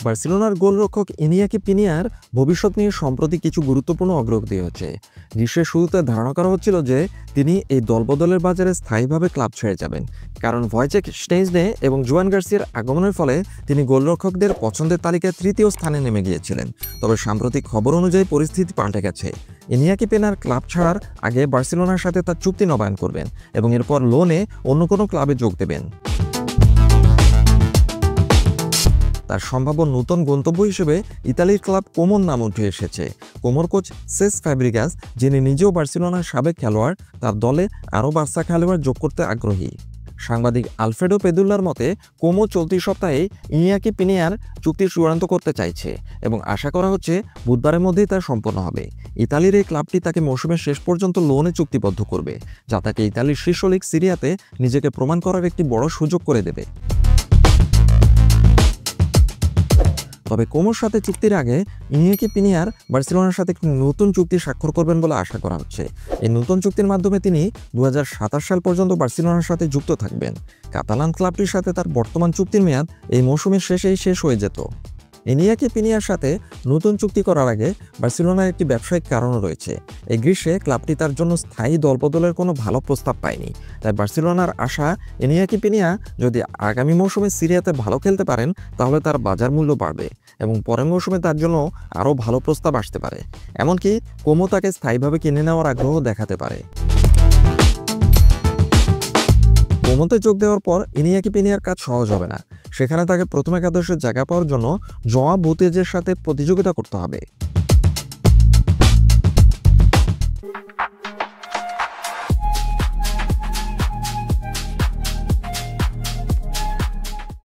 বার্সেলোনার গোলরক্ষক ইনিয়াকি পিনিয়ার ভবিষ্যৎ নিয়ে সম্প্রতি কিছু গুরুত্বপূর্ণ অগ্রগতি হচ্ছে। গ্রীষ্মের শুরুতে ধারণা করা হচ্ছিল যে তিনি এই দলবদলের বাজারে স্থায়ীভাবে ক্লাব ছেড়ে যাবেন, কারণ ভয়েচেক স্টেইনসনে এবং জুয়ান গার্সিয়ার আগমনের ফলে তিনি গোলরক্ষকদের পছন্দের তালিকায় তৃতীয় স্থানে নেমে গিয়েছিলেন। তবে সাম্প্রতিক খবর অনুযায়ী পরিস্থিতি পাল্টে গেছে। ইনিয়াকি পেনার ক্লাব ছাড়ার আগে বার্সেলোনার সাথে তার চুক্তি নবায়ন করবেন এবং এরপর লোনে অন্য কোনো ক্লাবে যোগ দেবেন। তার সম্ভাব্য নতুন গন্তব্য হিসেবে ইতালির ক্লাব কোমোর নাম উঠে এসেছে। কোমোর কোচ সেস ফ্যাব্রিগাস, যিনি নিজেও বার্সেলোনার সাবেক খেলোয়াড়, তার দলে আরও বার্সা খেলোয়াড় যোগ করতে আগ্রহী। সাংবাদিক আলফ্রেডো পেদুল্লার মতে কোমো চলতি সপ্তাহে ইনিয়াকি পিনিয়ার চুক্তি চূড়ান্ত করতে চাইছে এবং আশা করা হচ্ছে বুধবারের মধ্যেই তা সম্পন্ন হবে। ইতালির এই ক্লাবটি তাকে মৌসুমের শেষ পর্যন্ত লোনে চুক্তিবদ্ধ করবে, যা তাকে ইতালির শীর্ষ লীগ সিরিয়াতে নিজেকে প্রমাণ করার একটি বড় সুযোগ করে দেবে। তবে কোমোর সাথে চুক্তির আগে ইনিয়াকি পিনিয়ার বার্সেলোনার সাথে একটি নতুন চুক্তি স্বাক্ষর করবেন বলে আশা করা হচ্ছে। এই নতুন চুক্তির মাধ্যমে তিনি 2027 সাল পর্যন্ত বার্সেলোনার সাথে যুক্ত থাকবেন। কাতালান ক্লাবটির সাথে তার বর্তমান চুক্তির মেয়াদ এই মৌসুমের শেষেই শেষ হয়ে যেত। ইনিয়াকি পিনিয়ার সাথে নতুন চুক্তি করার আগে বার্সেলোনার একটি ব্যবসায়িক কারণও রয়েছে। এই গ্রীষ্মে ক্লাবটি তার জন্য স্থায়ী দলবদলের কোনো ভালো প্রস্তাব পায়নি। তাই বার্সেলোনার আশা, ইনিয়াকি পিনিয়া যদি আগামী মৌসুমে সিরিয়াতে ভালো খেলতে পারেন তাহলে তার বাজার মূল্য বাড়বে এবং পরের মৌসুমে তার জন্য আরও ভালো প্রস্তাব আসতে পারে। এমনকি কোমো তাকে স্থায়ীভাবে কিনে নেওয়ার আগ্রহ দেখাতে পারে। কোমোতে যোগ দেওয়ার পর ইনিয়াকি পিনিয়ার কাজ সহজ হবে না। সেখানে তাকে প্রথম একাদশের জায়গা পাওয়ার জন্য জোয়া বুতেজের সাথে প্রতিযোগিতা করতে হবে।